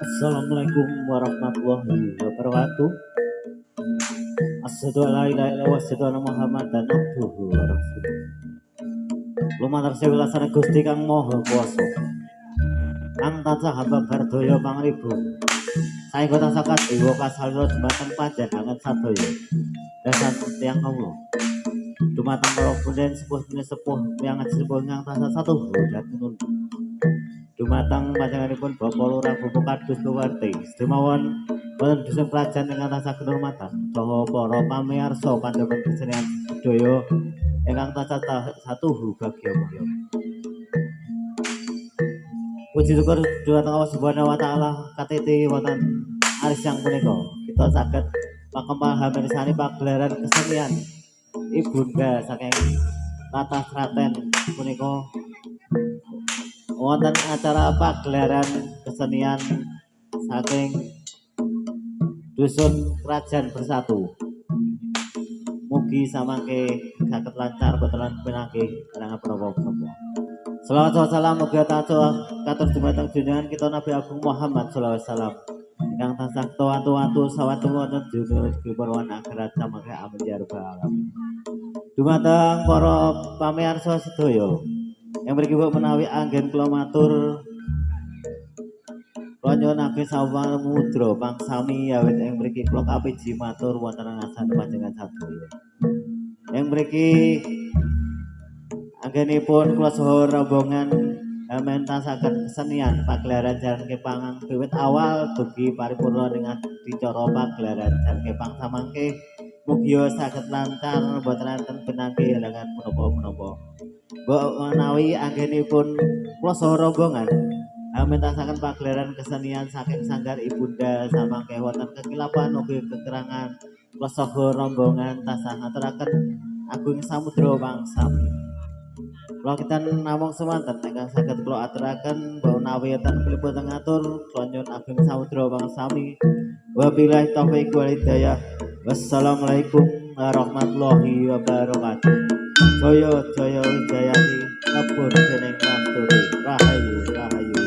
Assalamualaikum warahmatullahi wabarakatuh. Asyhadu an la ilaha illallah wa asyhadu anna Muhammadan abduhu wa rasuluh. Lumantar sewilasane Gusti Kang Maha Kuwasa. Kang tansah hamba bardaya pangribu. Saengga tansah kadhewa kasalira dumateng panjenengan sadaya. Dasan tiyang kawula. Dumateng para punden sepuh yang sepuh ingkang tansah satuhu dhateng dumateng panjenenganipun Bapak Lurah Bapak Kadus Kewarti sedemawon wonten dusun kerajaan ingkang tansah kinurmatan saha para pamirsa pandhapan kesenian sedaya ingkang tansah satuhu bagya mulya. Puji syukur dumateng Allah Subhanahu wa taala katiti wonten arisang punika kita saged makempal mirsani pagelaran kesenian Ibunda saking Tata Sraten punika wonten acara pagelaran kesenian saking dusun Kerajaan Bersatu. Mugi samangke saged lancar boten pinanggih kalangan menapa-menapa. Selawat wa salam mugi tansah katur dumateng junjungan kita Nabi Agung Muhammad sallallahu alaihi wasallam. Ingkang tansah tuwa-tuwa sawetara wonten dunya dipurwan akhirat samangke amin ya rabbal alamin. Dumateng para pamirsa sedaya yang mriki menawi anggen kula matur kula nyuwunake sawetara mudra pangsami awit ing mriki kula kapiji matur wonten ngarsan panjenengan sadaya. Ing mriki anggenipun kula saha rombongan mentasaken kesenian pagelaran Jaran Kepang wiwit awal dugi paripurna ing adicara pagelaran Jaran Kepang samangke mugi saged lancar boten enten pinanggih halangan menapa-menapa. Menawi anggenipun kula saha rombongan mentasaken pagelaran kesenian saking sanggar Ibunda samangke wonten kekilapan ugi kekurangan kula saha rombongan tansah ngaturaken agung samudra pangsami. Kula kinten namung semanten ingkang saged kula aturaken menawi enten klipun ngatur kula nyuwun agung samudra pangsami. Wabillahi taufiq wal hidayah. Wassalamualaikum warahmatullahi wabarakatuh. Jaya jaya wijayati lebur dening Mastuti. Rahayu rahayu.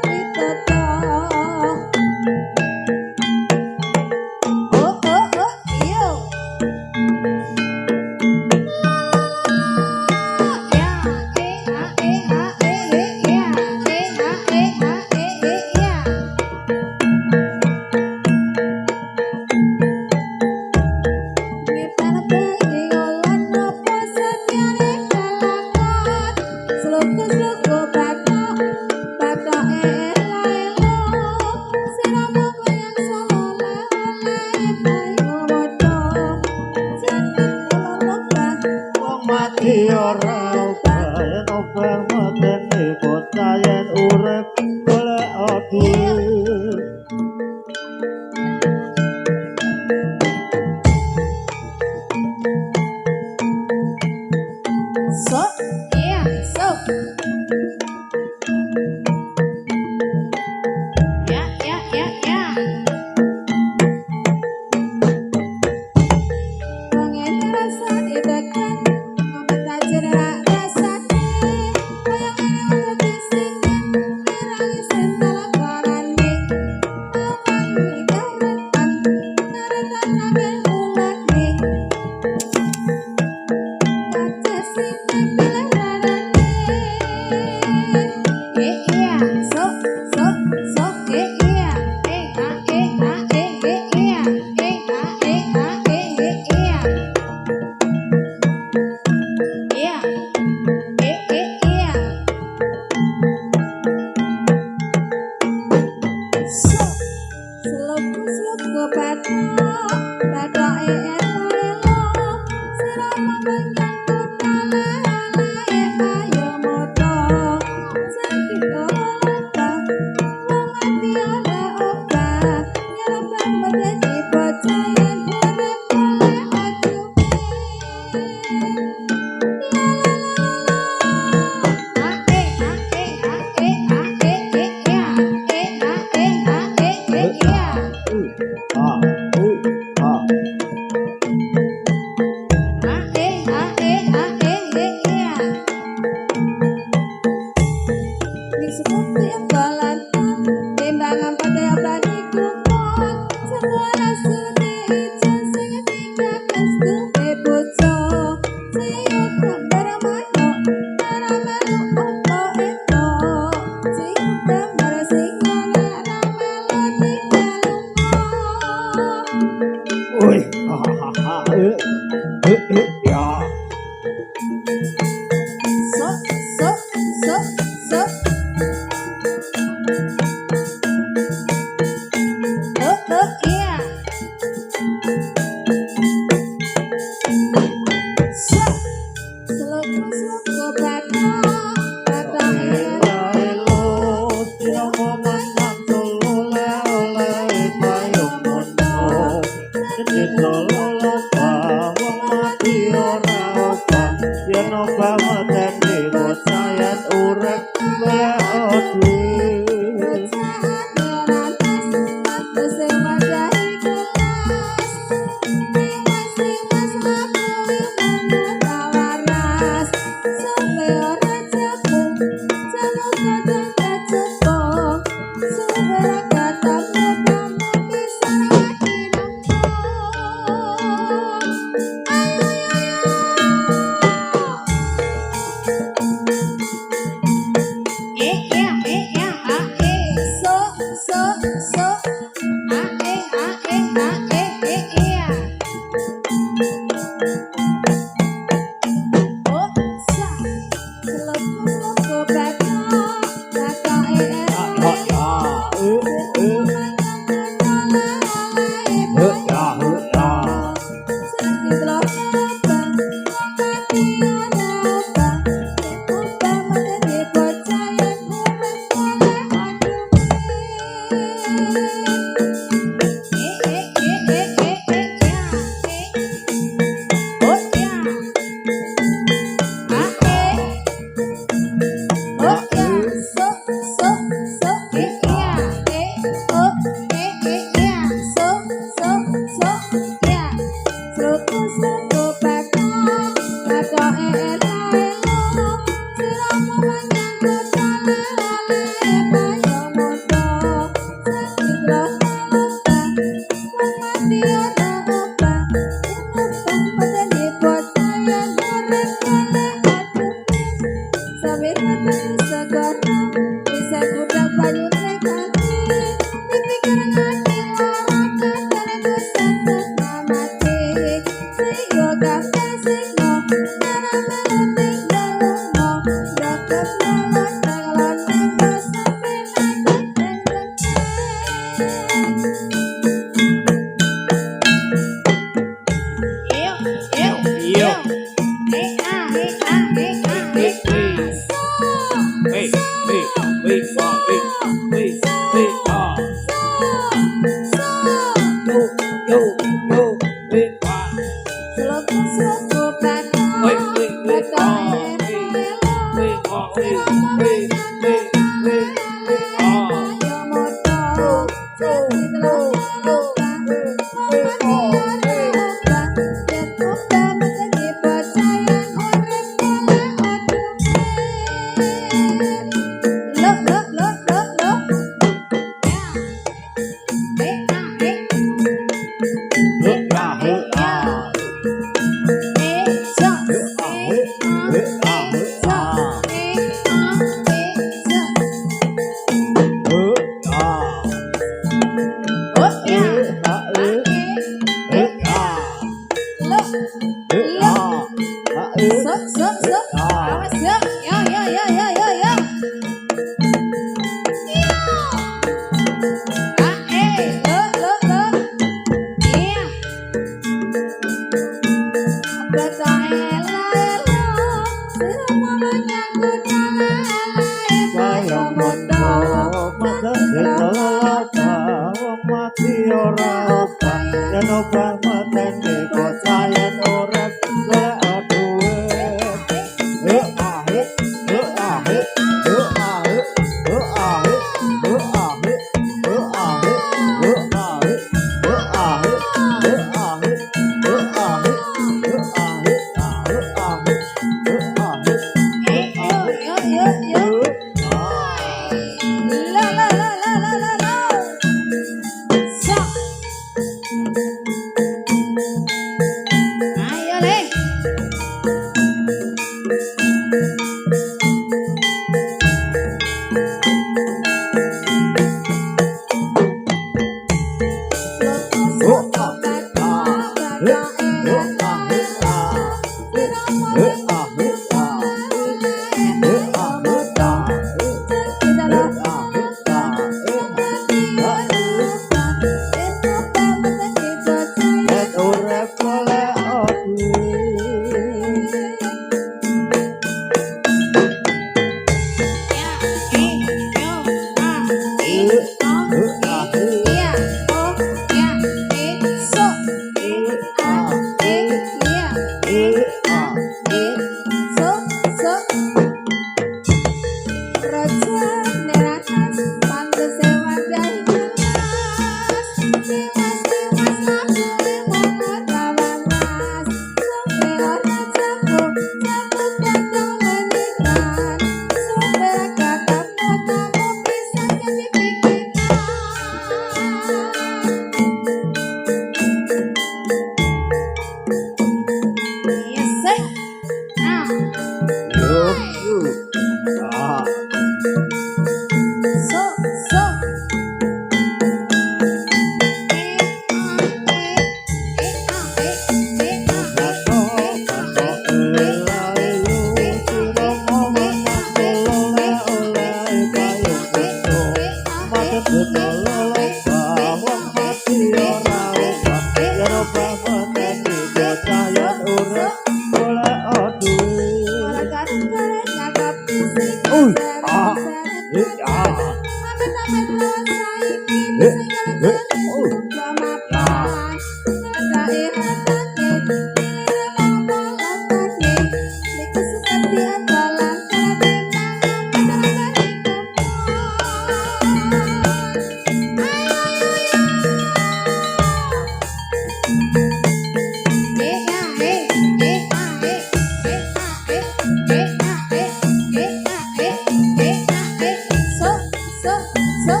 So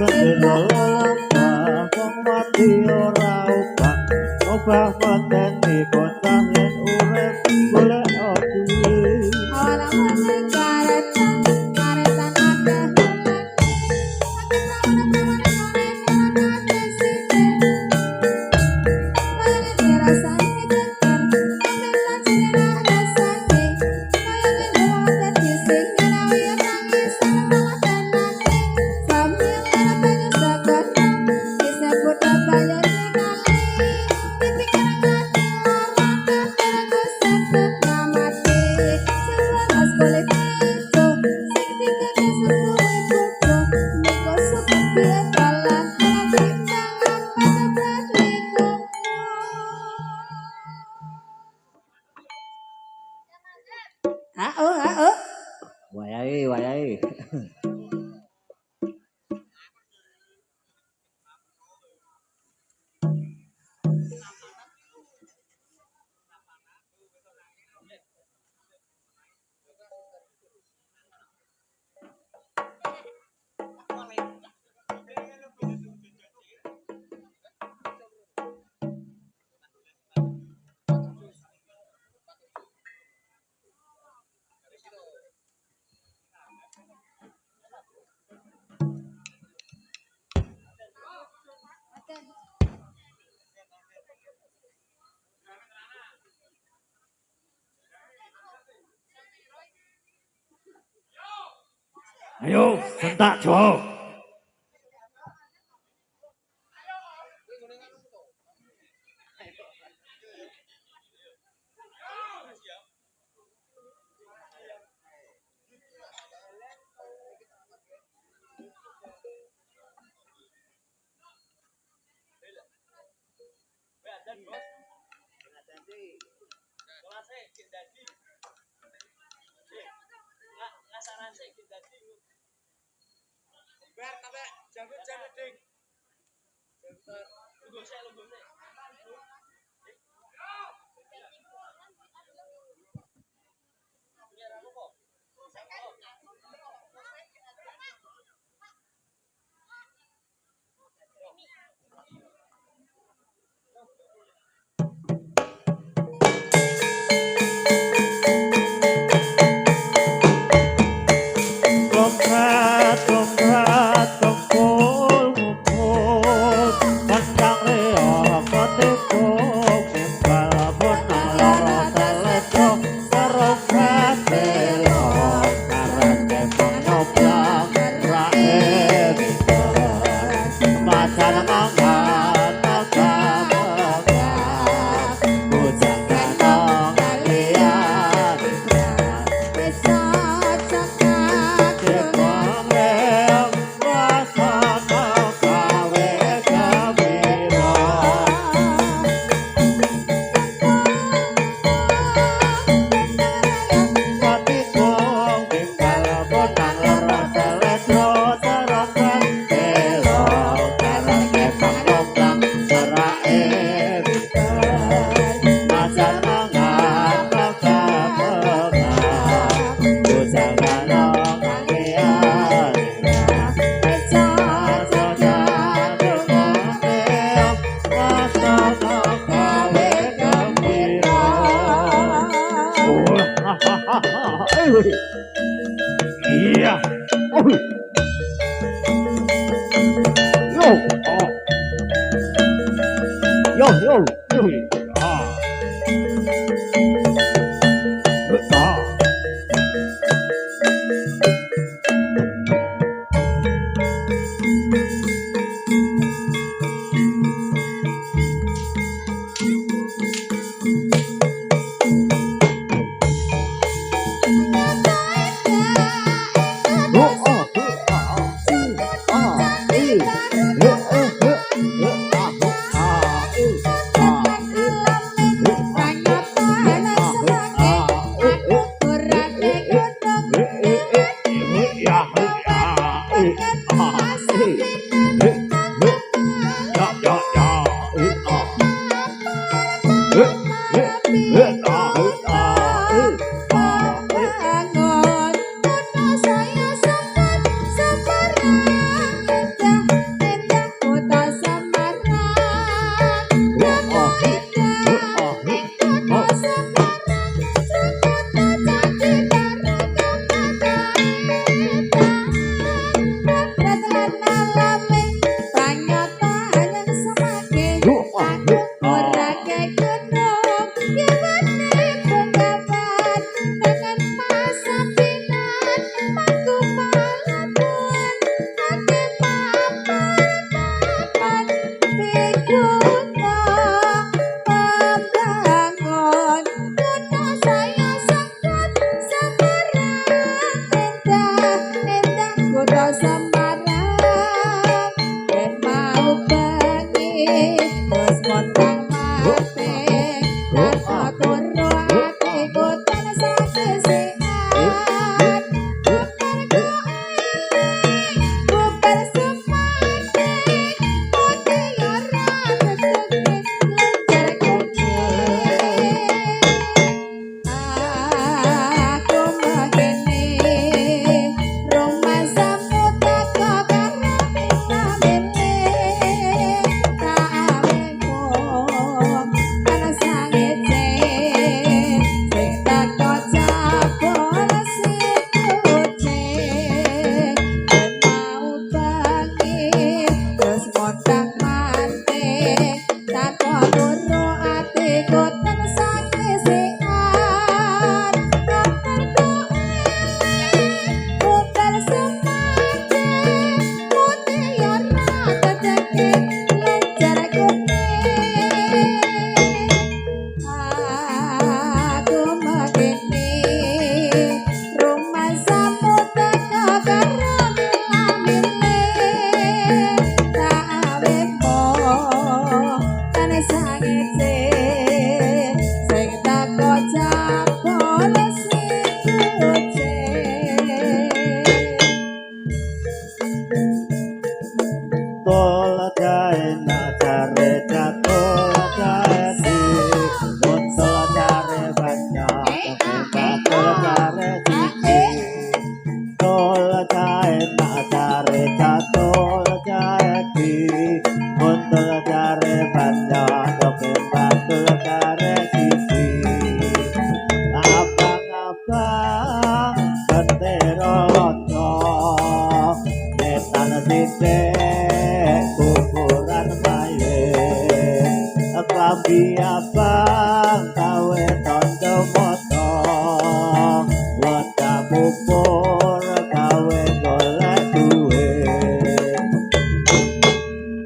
sedina lolobah wong mati ora ubah obah pateni bocah yen urip golek duwe ora wani karetan karetan akeh wayahe wayahe ayo sentak jo lompat lompat kempul ngumpul pandang reok ketikuk timbal bonang loro telejo serokat belok karet kepong nyoblang rakyat macan mangan tagap bujang kantong kalian kepong reok wasana kawe gembira Patikung tinggal bonang loro telejo serokat belok karet kepong nyoblang rakyat macan mangan tagap bujang kantong kalian iya yo yo yo ah ah titik kuburan mayit klambi abang gawe tondo motong wadah bubur gawe golek duit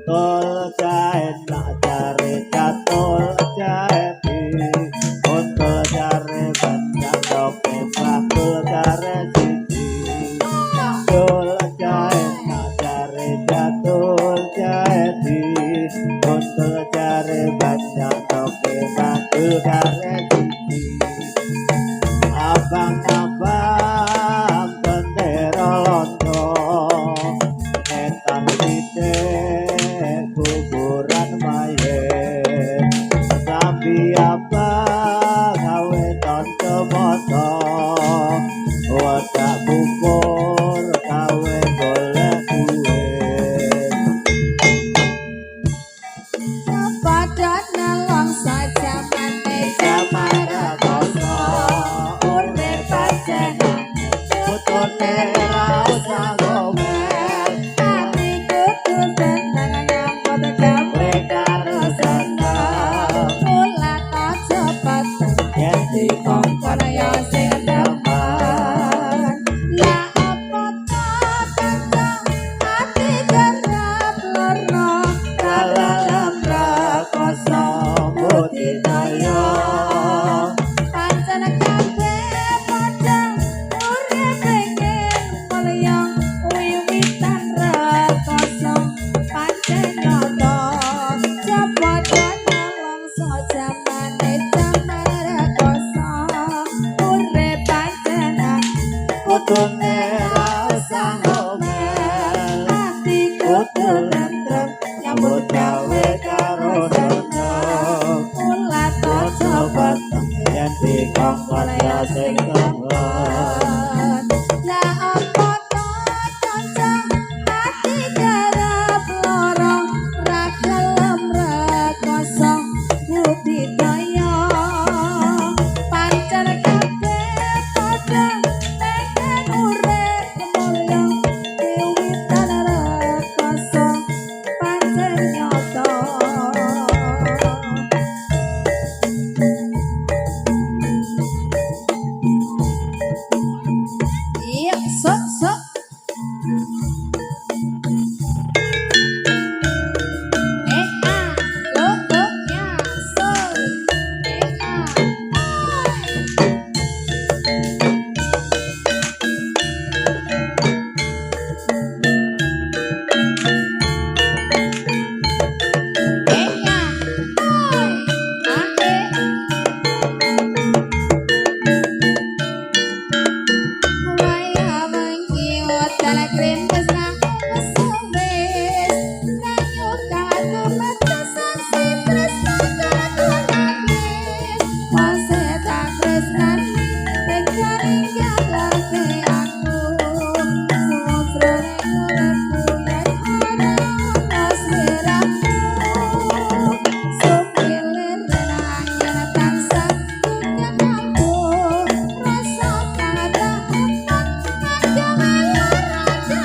tol jahe nak cari catul jahe untuk cari banyak dope bakul cari siji tol jahe nak cari catul jahe untuk cari banyak dope bakul cari siji abang-abang bendera lontong netan titik kuburan mayit tapi apa gawe tonto moto wadah bubur gawe golek duit Pada nelong saja manusia para koso urip pasengan putune ra usah gomer tapi kudu seneng nyambut gawe karo seneng ulah aja pateng yen dikongkon ya sing demen lah apa ta kancang ati garap lorno dalam rakoso budidaya pancen kabeh padha urip pengen mulyang wiwitan rekoso pancen nyoto sepadha nelongso jamane jaman rekoso urip pancenan putune ra usah gomer ati kudu tentrem nyambut gawe karo seneng ulah aja batang yen dikongkon ya sing demen lah apa ta kancang ati garap lorong ra gelem rekoso budidaya pancen kabeh padha pengen urip mulyang wiwitan rekoso pancen nyoto iya sok lo ya sok Waya mengki hotel krim besar sewis Nanyo kado metesan si tresna kado nangis Wase tak tresnani Penjaring galarke aku Sumosrone urepku yen ana ana sliramu Supilir nangin tansah dunya kalbu Rasa kata empat aja melar aja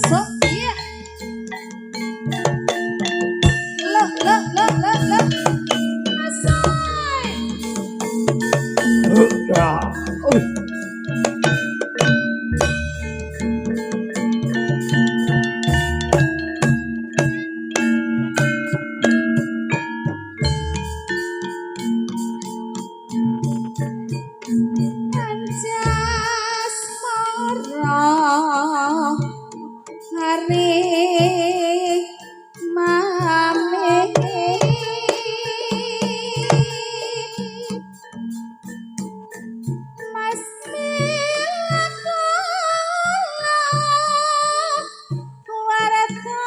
so iya lo asai Ya. anjas mara hari mame mas milaku warata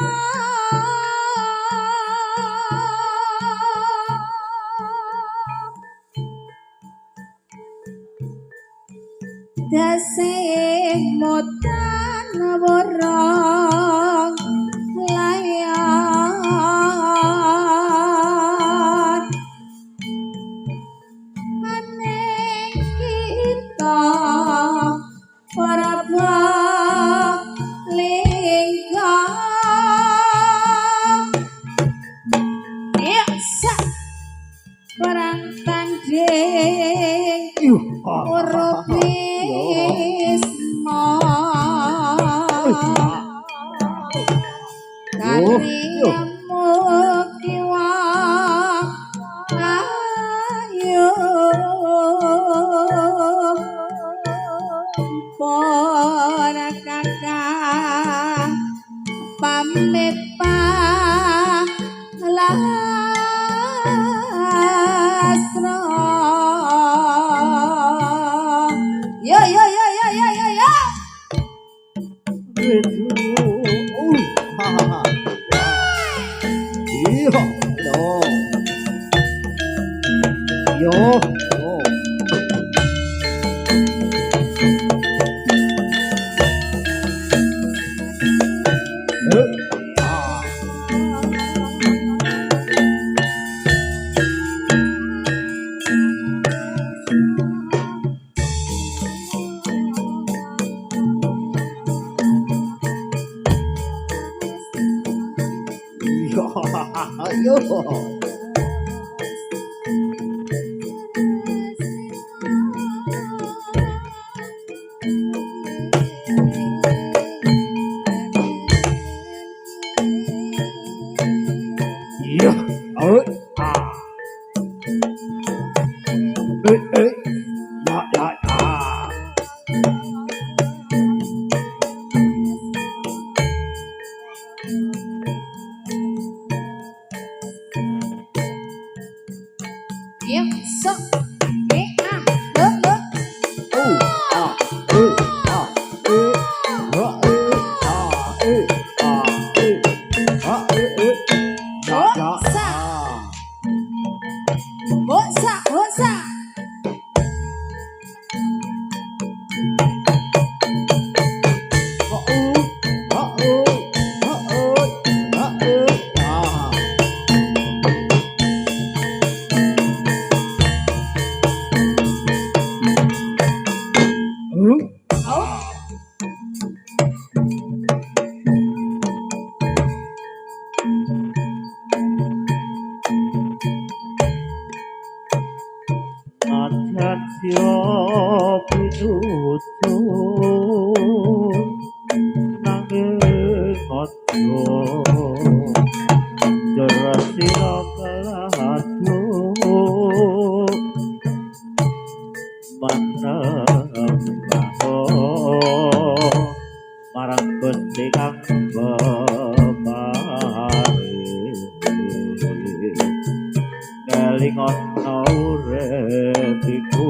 dasih motan borong layar aneh kita para lingkar ya sa perang tanding Urupisma Kariamu kiwa ayo Para kakak pamit palasra yo yo yo yo yo yo yo Ha ha ha. Iya. Yo. Yo. Yo. Yo. Yo. Ah. Ya ya ya. Yuk, so, bosa, bosa. Yo pinutu nanging ojo jerasira kalahatu manambaho marang Gusti kang bepari kelingon uretiku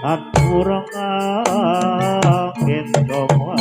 kan kurang angin domwa